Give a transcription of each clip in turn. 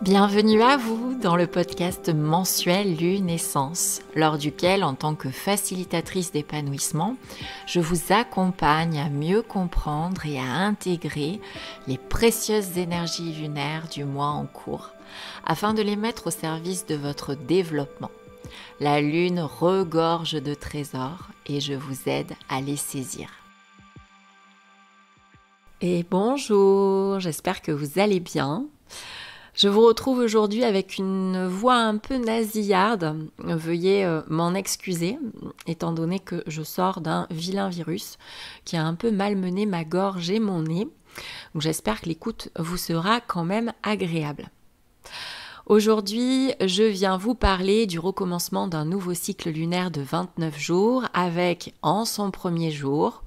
Bienvenue à vous dans le podcast mensuel Lunescence, lors duquel, en tant que facilitatrice d'épanouissement, je vous accompagne à mieux comprendre et à intégrer les précieuses énergies lunaires du mois en cours, afin de les mettre au service de votre développement. La lune regorge de trésors et je vous aide à les saisir. Et bonjour, j'espère que vous allez bien. Je vous retrouve aujourd'hui avec une voix un peu nasillarde. Veuillez m'en excuser, étant donné que je sors d'un vilain virus qui a un peu malmené ma gorge et mon nez. Donc j'espère que l'écoute vous sera quand même agréable. Aujourd'hui, je viens vous parler du recommencement d'un nouveau cycle lunaire de 29 jours avec, en son premier jour,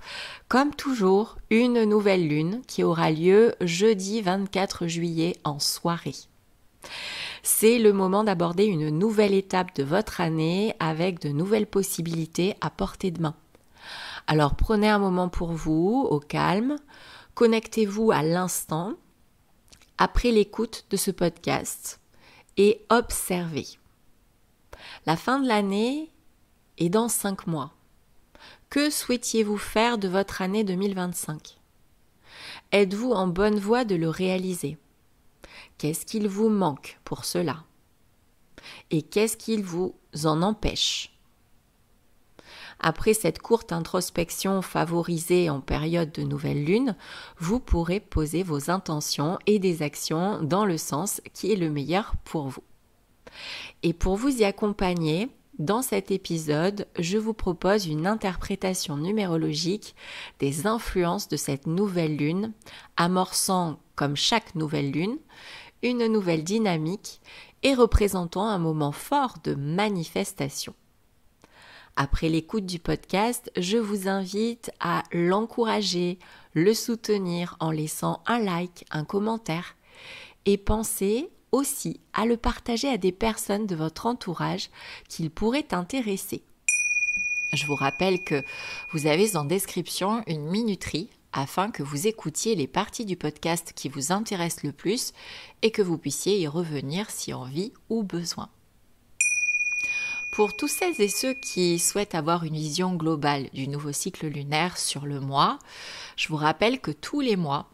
comme toujours, une nouvelle lune qui aura lieu jeudi 24 juillet en soirée. C'est le moment d'aborder une nouvelle étape de votre année avec de nouvelles possibilités à portée de main. Alors prenez un moment pour vous, au calme, connectez-vous à l'instant, après l'écoute de ce podcast, et observez. La fin de l'année est dans 5 mois. Que souhaitiez-vous faire de votre année 2025 ? Êtes-vous en bonne voie de le réaliser ? Qu'est-ce qu'il vous manque pour cela ? Et qu'est-ce qu'il vous en empêche ? Après cette courte introspection favorisée en période de nouvelle lune, vous pourrez poser vos intentions et des actions dans le sens qui est le meilleur pour vous. Et pour vous y accompagner, dans cet épisode, je vous propose une interprétation numérologique des influences de cette nouvelle lune, amorçant, comme chaque nouvelle lune, une nouvelle dynamique et représentant un moment fort de manifestation. Après l'écoute du podcast, je vous invite à l'encourager, le soutenir en laissant un like, un commentaire et pensez aussi à le partager à des personnes de votre entourage qu'il pourrait intéresser. Je vous rappelle que vous avez en description une minuterie afin que vous écoutiez les parties du podcast qui vous intéressent le plus et que vous puissiez y revenir si envie ou besoin. Pour tous celles et ceux qui souhaitent avoir une vision globale du nouveau cycle lunaire sur le mois, je vous rappelle que tous les mois,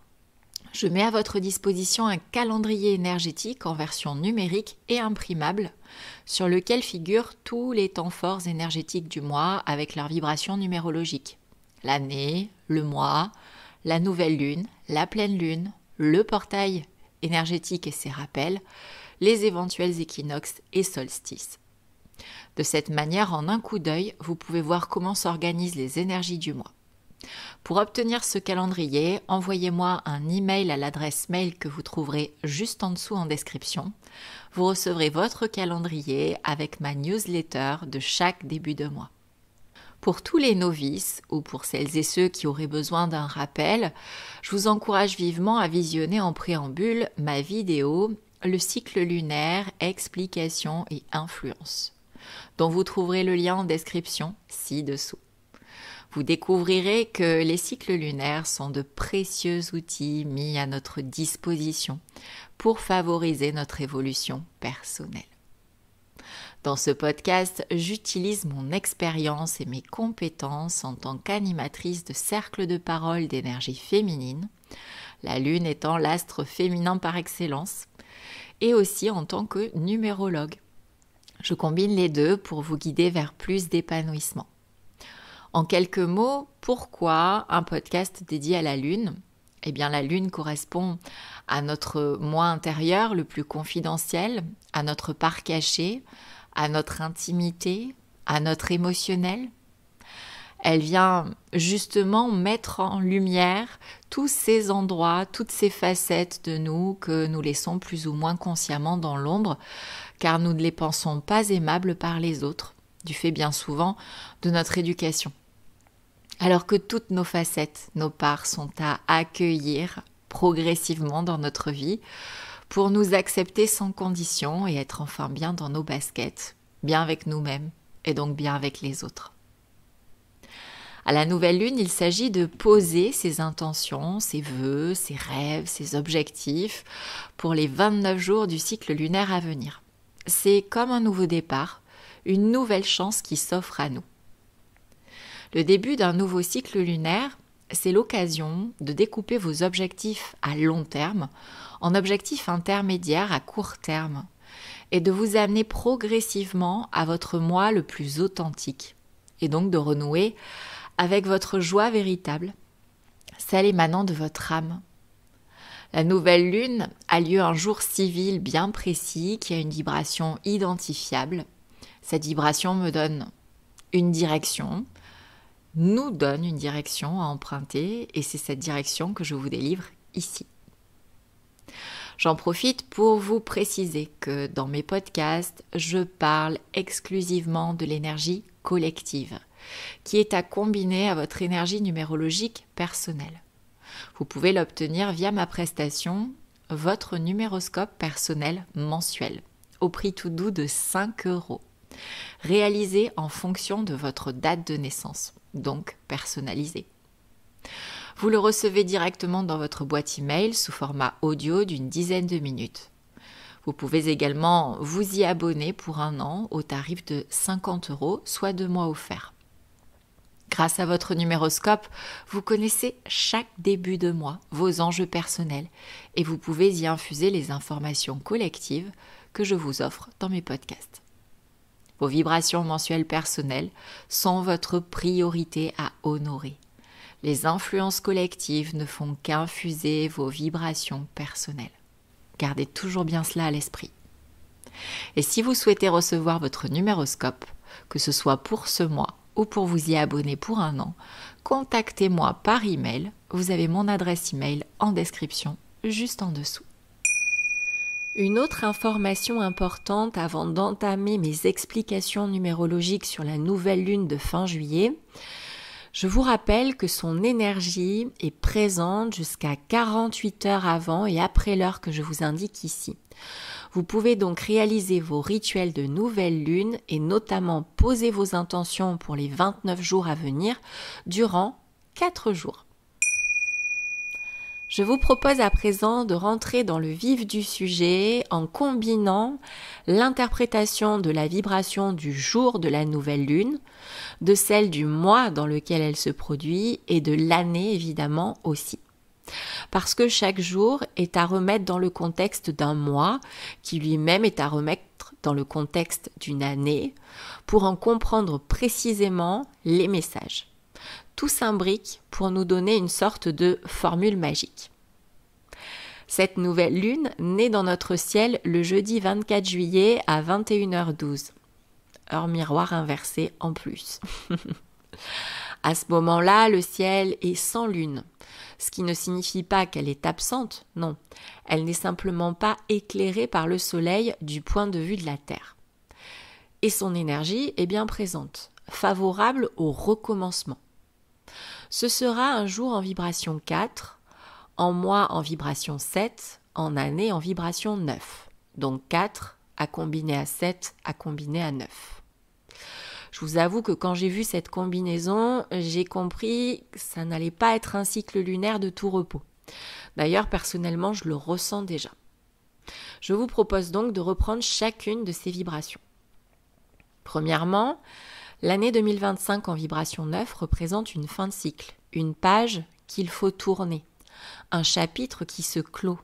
je mets à votre disposition un calendrier énergétique en version numérique et imprimable sur lequel figurent tous les temps forts énergétiques du mois avec leurs vibrations numérologiques. L'année, le mois, la nouvelle lune, la pleine lune, le portail énergétique et ses rappels, les éventuels équinoxes et solstices. De cette manière, en un coup d'œil, vous pouvez voir comment s'organisent les énergies du mois. Pour obtenir ce calendrier, envoyez-moi un email à l'adresse mail que vous trouverez juste en dessous en description. Vous recevrez votre calendrier avec ma newsletter de chaque début de mois. Pour tous les novices ou pour celles et ceux qui auraient besoin d'un rappel, je vous encourage vivement à visionner en préambule ma vidéo « Le cycle lunaire, explication et influence » dont vous trouverez le lien en description ci-dessous. Vous découvrirez que les cycles lunaires sont de précieux outils mis à notre disposition pour favoriser notre évolution personnelle. Dans ce podcast, j'utilise mon expérience et mes compétences en tant qu'animatrice de cercles de parole d'énergie féminine, la lune étant l'astre féminin par excellence, et aussi en tant que numérologue. Je combine les deux pour vous guider vers plus d'épanouissement. En quelques mots, pourquoi un podcast dédié à la Lune ? Eh bien, la Lune correspond à notre moi intérieur le plus confidentiel, à notre part caché, à notre intimité, à notre émotionnel. Elle vient justement mettre en lumière tous ces endroits, toutes ces facettes de nous que nous laissons plus ou moins consciemment dans l'ombre, car nous ne les pensons pas aimables par les autres, du fait bien souvent de notre éducation. Alors que toutes nos facettes, nos parts sont à accueillir progressivement dans notre vie pour nous accepter sans condition et être enfin bien dans nos baskets, bien avec nous-mêmes et donc bien avec les autres. À la nouvelle lune, il s'agit de poser ses intentions, ses vœux, ses rêves, ses objectifs pour les 29 jours du cycle lunaire à venir. C'est comme un nouveau départ, une nouvelle chance qui s'offre à nous. Le début d'un nouveau cycle lunaire, c'est l'occasion de découper vos objectifs à long terme en objectifs intermédiaires à court terme et de vous amener progressivement à votre moi le plus authentique et donc de renouer avec votre joie véritable, celle émanant de votre âme. La nouvelle lune a lieu un jour civil bien précis qui a une vibration identifiable. Cette vibration me donne une direction, nous donne une direction à emprunter et c'est cette direction que je vous délivre ici. J'en profite pour vous préciser que dans mes podcasts, je parle exclusivement de l'énergie collective, qui est à combiner à votre énergie numérologique personnelle. Vous pouvez l'obtenir via ma prestation, votre numéroscope personnel mensuel, au prix tout doux de 5 €, réalisé en fonction de votre date de naissance, donc personnalisé. Vous le recevez directement dans votre boîte email sous format audio d'une dizaine de minutes. Vous pouvez également vous y abonner pour 1 an au tarif de 50 €, soit 2 mois offerts. Grâce à votre numéroscope, vous connaissez chaque début de mois, vos enjeux personnels, et vous pouvez y infuser les informations collectives que je vous offre dans mes podcasts. Vos vibrations mensuelles personnelles sont votre priorité à honorer. Les influences collectives ne font qu'infuser vos vibrations personnelles. Gardez toujours bien cela à l'esprit. Et si vous souhaitez recevoir votre numéroscope, que ce soit pour ce mois ou pour vous y abonner pour 1 an, contactez-moi par email. Vous avez mon adresse email en description, juste en dessous. Une autre information importante avant d'entamer mes explications numérologiques sur la nouvelle lune de fin juillet, je vous rappelle que son énergie est présente jusqu'à 48 heures avant et après l'heure que je vous indique ici. Vous pouvez donc réaliser vos rituels de nouvelle lune et notamment poser vos intentions pour les 29 jours à venir durant 4 jours. Je vous propose à présent de rentrer dans le vif du sujet en combinant l'interprétation de la vibration du jour de la nouvelle lune, de celle du mois dans lequel elle se produit et de l'année évidemment aussi. Parce que chaque jour est à remettre dans le contexte d'un mois qui lui-même est à remettre dans le contexte d'une année pour en comprendre précisément les messages. Tout s'imbrique pour nous donner une sorte de formule magique. Cette nouvelle lune naît dans notre ciel le jeudi 24 juillet à 21h12. Heure miroir inversée en plus. À ce moment-là, le ciel est sans lune, ce qui ne signifie pas qu'elle est absente, non. Elle n'est simplement pas éclairée par le soleil du point de vue de la Terre. Et son énergie est bien présente, favorable au recommencement. Ce sera un jour en vibration 4, en mois en vibration 7, en année en vibration 9. Donc 4 à combiner à 7 à combiner à 9. Je vous avoue que quand j'ai vu cette combinaison, j'ai compris que ça n'allait pas être un cycle lunaire de tout repos. D'ailleurs, personnellement, je le ressens déjà. Je vous propose donc de reprendre chacune de ces vibrations. Premièrement, l'année 2025 en vibration 9 représente une fin de cycle, une page qu'il faut tourner, un chapitre qui se clôt,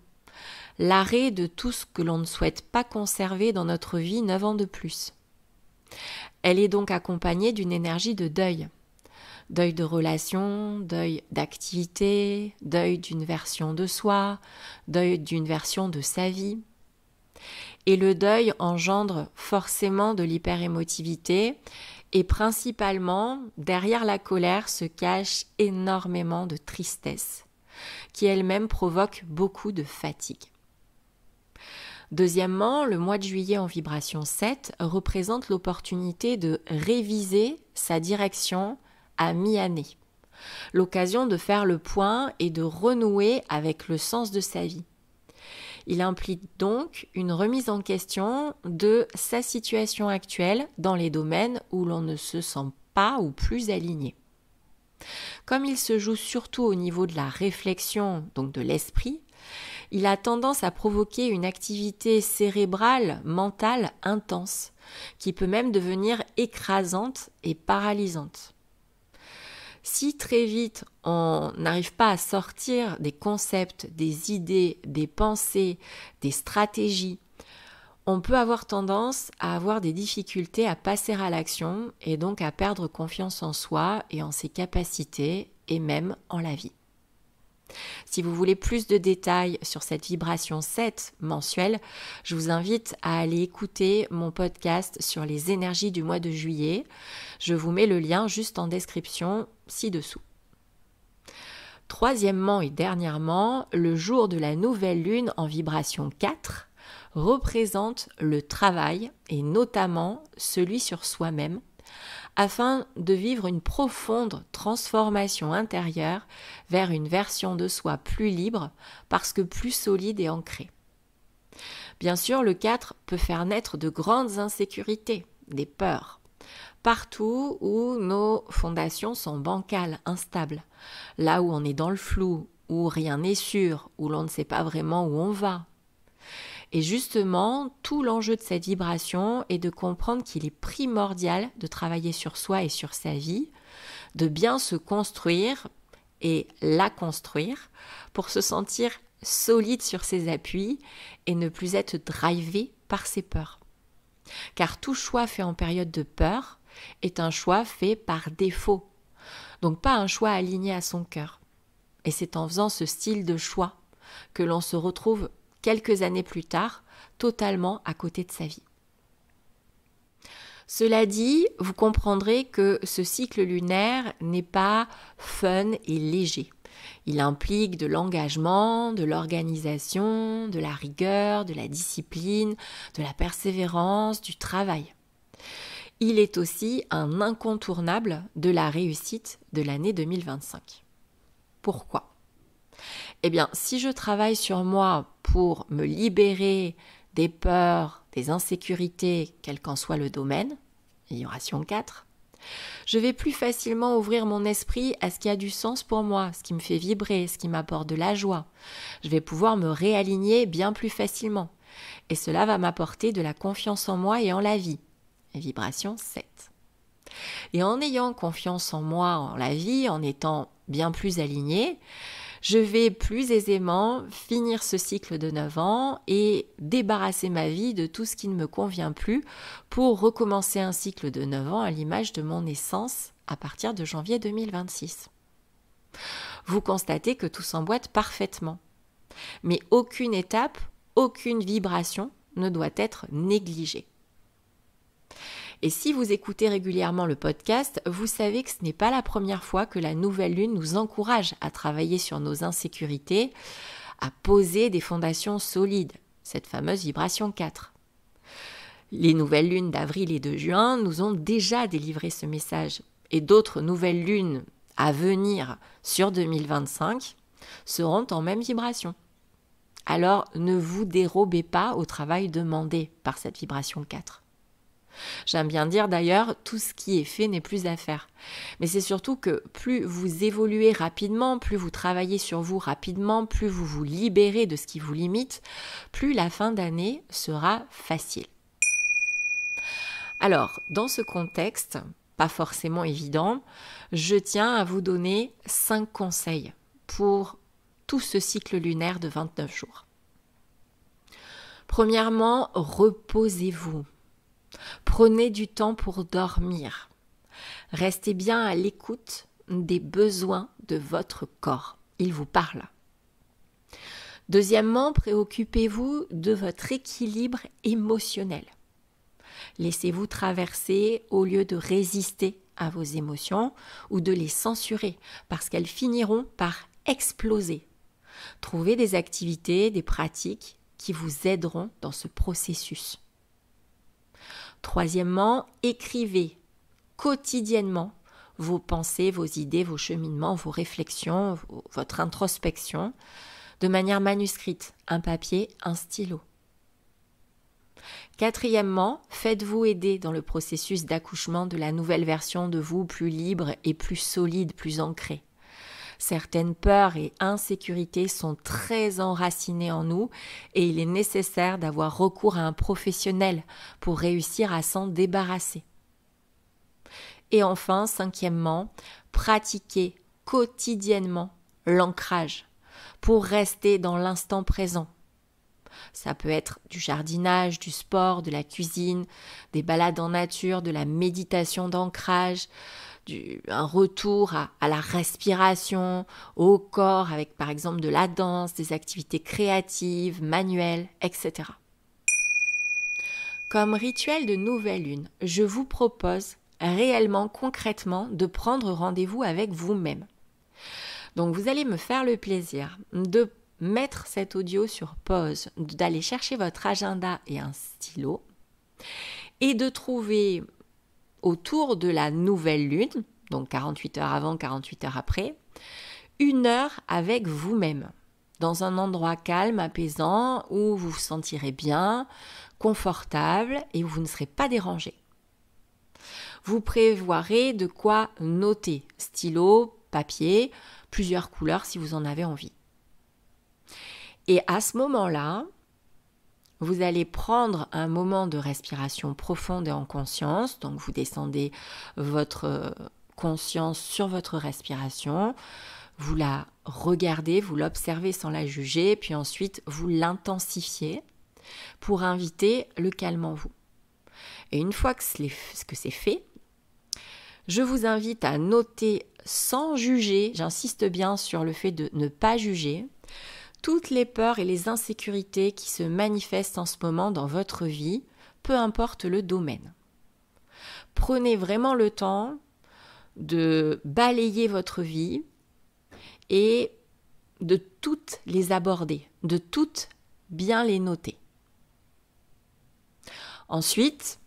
l'arrêt de tout ce que l'on ne souhaite pas conserver dans notre vie 9 ans de plus. Elle est donc accompagnée d'une énergie de deuil. Deuil de relation, deuil d'activité, deuil d'une version de soi, deuil d'une version de sa vie. Et le deuil engendre forcément de l'hyperémotivité et principalement, derrière la colère se cache énormément de tristesse, qui elle-même provoque beaucoup de fatigue. Deuxièmement, le mois de juillet en vibration 7 représente l'opportunité de réviser sa direction à mi-année, l'occasion de faire le point et de renouer avec le sens de sa vie. Il implique donc une remise en question de sa situation actuelle dans les domaines où l'on ne se sent pas ou plus aligné. Comme il se joue surtout au niveau de la réflexion, donc de l'esprit, il a tendance à provoquer une activité cérébrale, mentale intense, qui peut même devenir écrasante et paralysante. Si très vite on n'arrive pas à sortir des concepts, des idées, des pensées, des stratégies, on peut avoir tendance à avoir des difficultés à passer à l'action et donc à perdre confiance en soi et en ses capacités et même en la vie. Si vous voulez plus de détails sur cette vibration 7 mensuelle, je vous invite à aller écouter mon podcast sur les énergies du mois de juillet. Je vous mets le lien juste en description ci-dessous. Troisièmement et dernièrement, le jour de la nouvelle lune en vibration 4 représente le travail et notamment celui sur soi-même, afin de vivre une profonde transformation intérieure vers une version de soi plus libre parce que plus solide et ancrée. Bien sûr, le 4 peut faire naître de grandes insécurités, des peurs, partout où nos fondations sont bancales, instables, là où on est dans le flou, où rien n'est sûr, où l'on ne sait pas vraiment où on va. Et justement, tout l'enjeu de cette vibration est de comprendre qu'il est primordial de travailler sur soi et sur sa vie, de bien se construire et la construire pour se sentir solide sur ses appuis et ne plus être drivé par ses peurs. Car tout choix fait en période de peur est un choix fait par défaut, donc pas un choix aligné à son cœur. Et c'est en faisant ce style de choix que l'on se retrouve quelques années plus tard, totalement à côté de sa vie. Cela dit, vous comprendrez que ce cycle lunaire n'est pas fun et léger. Il implique de l'engagement, de l'organisation, de la rigueur, de la discipline, de la persévérance, du travail. Il est aussi un incontournable de la réussite de l'année 2025. Pourquoi ? Eh bien, si je travaille sur moi pour me libérer des peurs, des insécurités, quel qu'en soit le domaine, vibration 4, je vais plus facilement ouvrir mon esprit à ce qui a du sens pour moi, ce qui me fait vibrer, ce qui m'apporte de la joie. Je vais pouvoir me réaligner bien plus facilement. Et cela va m'apporter de la confiance en moi et en la vie. Vibration 7. Et en ayant confiance en moi, en la vie, en étant bien plus alignée, je vais plus aisément finir ce cycle de 9 ans et débarrasser ma vie de tout ce qui ne me convient plus pour recommencer un cycle de 9 ans à l'image de mon naissance à partir de janvier 2026. Vous constatez que tout s'emboîte parfaitement. Mais aucune étape, aucune vibration ne doit être négligée. Et si vous écoutez régulièrement le podcast, vous savez que ce n'est pas la première fois que la nouvelle lune nous encourage à travailler sur nos insécurités, à poser des fondations solides, cette fameuse vibration 4. Les nouvelles lunes d'avril et de juin nous ont déjà délivré ce message et d'autres nouvelles lunes à venir sur 2025 seront en même vibration. Alors ne vous dérobez pas au travail demandé par cette vibration 4. J'aime bien dire d'ailleurs, tout ce qui est fait n'est plus à faire. Mais c'est surtout que plus vous évoluez rapidement, plus vous travaillez sur vous rapidement, plus vous vous libérez de ce qui vous limite, plus la fin d'année sera facile. Alors, dans ce contexte, pas forcément évident, je tiens à vous donner 5 conseils pour tout ce cycle lunaire de 29 jours. Premièrement, reposez-vous. Prenez du temps pour dormir. Restez bien à l'écoute des besoins de votre corps. Il vous parle. Deuxièmement, préoccupez-vous de votre équilibre émotionnel. Laissez-vous traverser au lieu de résister à vos émotions ou de les censurer parce qu'elles finiront par exploser. Trouvez des activités, des pratiques qui vous aideront dans ce processus. Troisièmement, écrivez quotidiennement vos pensées, vos idées, vos cheminements, vos réflexions, votre introspection, de manière manuscrite, un papier, un stylo. Quatrièmement, faites-vous aider dans le processus d'accouchement de la nouvelle version de vous, plus libre et plus solide, plus ancrée. Certaines peurs et insécurités sont très enracinées en nous et il est nécessaire d'avoir recours à un professionnel pour réussir à s'en débarrasser. Et enfin, cinquièmement, pratiquez quotidiennement l'ancrage pour rester dans l'instant présent. Ça peut être du jardinage, du sport, de la cuisine, des balades en nature, de la méditation d'ancrage, un retour à la respiration, au corps avec par exemple de la danse, des activités créatives, manuelles, etc. Comme rituel de nouvelle lune, je vous propose réellement, concrètement, de prendre rendez-vous avec vous-même. Donc vous allez me faire le plaisir de mettre cet audio sur pause, d'aller chercher votre agenda et un stylo et de trouver autour de la nouvelle lune, donc 48 heures avant, 48 heures après, 1 heure avec vous-même, dans un endroit calme, apaisant, où vous vous sentirez bien, confortable et où vous ne serez pas dérangé. Vous prévoirez de quoi noter, stylo, papier, plusieurs couleurs si vous en avez envie. Et à ce moment-là, vous allez prendre un moment de respiration profonde et en conscience. Donc, vous descendez votre conscience sur votre respiration. Vous la regardez, vous l'observez sans la juger. Puis ensuite, vous l'intensifiez pour inviter le calme en vous. Et une fois que c'est fait, je vous invite à noter sans juger, j'insiste bien sur le fait de ne pas juger, toutes les peurs et les insécurités qui se manifestent en ce moment dans votre vie, peu importe le domaine. Prenez vraiment le temps de balayer votre vie et de toutes les aborder, de toutes bien les noter. Ensuite,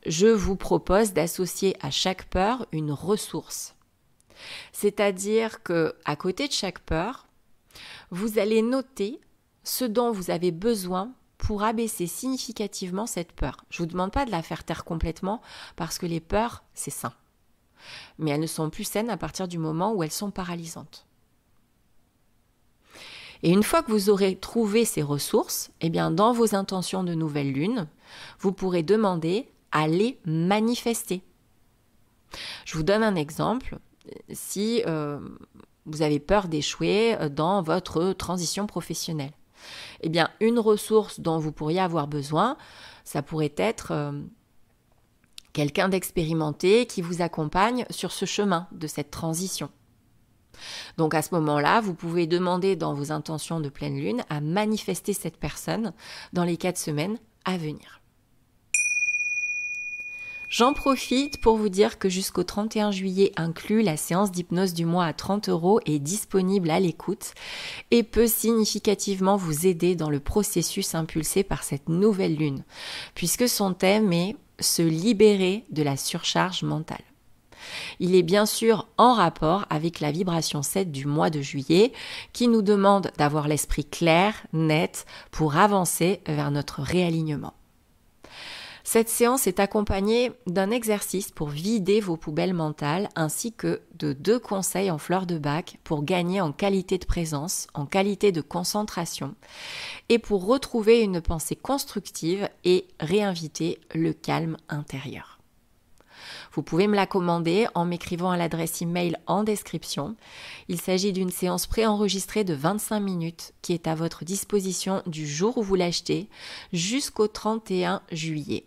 je vous propose d'associer à chaque peur une ressource. C'est-à-dire qu'à côté de chaque peur, vous allez noter ce dont vous avez besoin pour abaisser significativement cette peur. Je ne vous demande pas de la faire taire complètement parce que les peurs, c'est sain. Mais elles ne sont plus saines à partir du moment où elles sont paralysantes. Et une fois que vous aurez trouvé ces ressources, eh bien dans vos intentions de nouvelle lune, vous pourrez demander à les manifester. Je vous donne un exemple. Si vous avez peur d'échouer dans votre transition professionnelle, eh bien, une ressource dont vous pourriez avoir besoin, ça pourrait être quelqu'un d'expérimenté qui vous accompagne sur ce chemin de cette transition. Donc à ce moment-là, vous pouvez demander dans vos intentions de pleine lune à manifester cette personne dans les 4 semaines à venir. J'en profite pour vous dire que jusqu'au 31 juillet inclus, la séance d'hypnose du mois à 30 € est disponible à l'écoute et peut significativement vous aider dans le processus impulsé par cette nouvelle lune, puisque son thème est « se libérer de la surcharge mentale ». Il est bien sûr en rapport avec la vibration 7 du mois de juillet qui nous demande d'avoir l'esprit clair, net, pour avancer vers notre réalignement. Cette séance est accompagnée d'un exercice pour vider vos poubelles mentales ainsi que de 2 conseils en fleur de bac pour gagner en qualité de présence, en qualité de concentration et pour retrouver une pensée constructive et réinviter le calme intérieur. Vous pouvez me la commander en m'écrivant à l'adresse email en description. Il s'agit d'une séance préenregistrée de 25 minutes qui est à votre disposition du jour où vous l'achetez jusqu'au 31 juillet.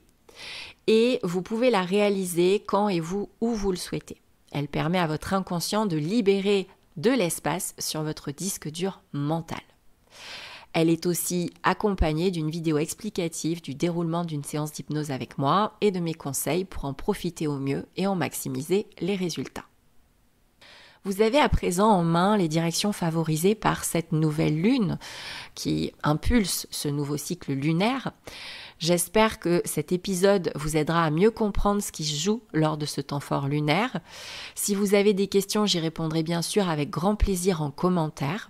Et vous pouvez la réaliser quand et où vous le souhaitez. Elle permet à votre inconscient de libérer de l'espace sur votre disque dur mental. Elle est aussi accompagnée d'une vidéo explicative du déroulement d'une séance d'hypnose avec moi et de mes conseils pour en profiter au mieux et en maximiser les résultats. Vous avez à présent en main les directions favorisées par cette nouvelle lune qui impulse ce nouveau cycle lunaire. J'espère que cet épisode vous aidera à mieux comprendre ce qui se joue lors de ce temps fort lunaire. Si vous avez des questions, j'y répondrai bien sûr avec grand plaisir en commentaire.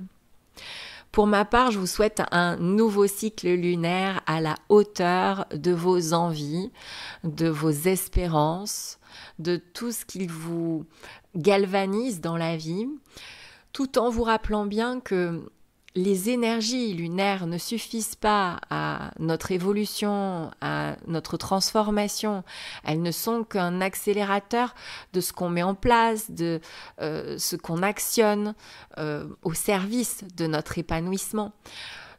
Pour ma part, je vous souhaite un nouveau cycle lunaire à la hauteur de vos envies, de vos espérances, de tout ce qui vous galvanise dans la vie, tout en vous rappelant bien que les énergies lunaires ne suffisent pas à notre évolution, à notre transformation. Elles ne sont qu'un accélérateur de ce qu'on met en place, de ce qu'on actionne au service de notre épanouissement.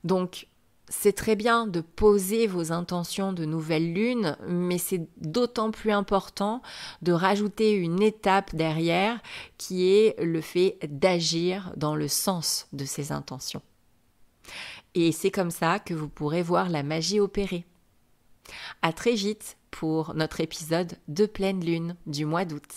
Donc, c'est très bien de poser vos intentions de nouvelle lune, mais c'est d'autant plus important de rajouter une étape derrière qui est le fait d'agir dans le sens de ces intentions. Et c'est comme ça que vous pourrez voir la magie opérer. À très vite pour notre épisode de pleine lune du mois d'août.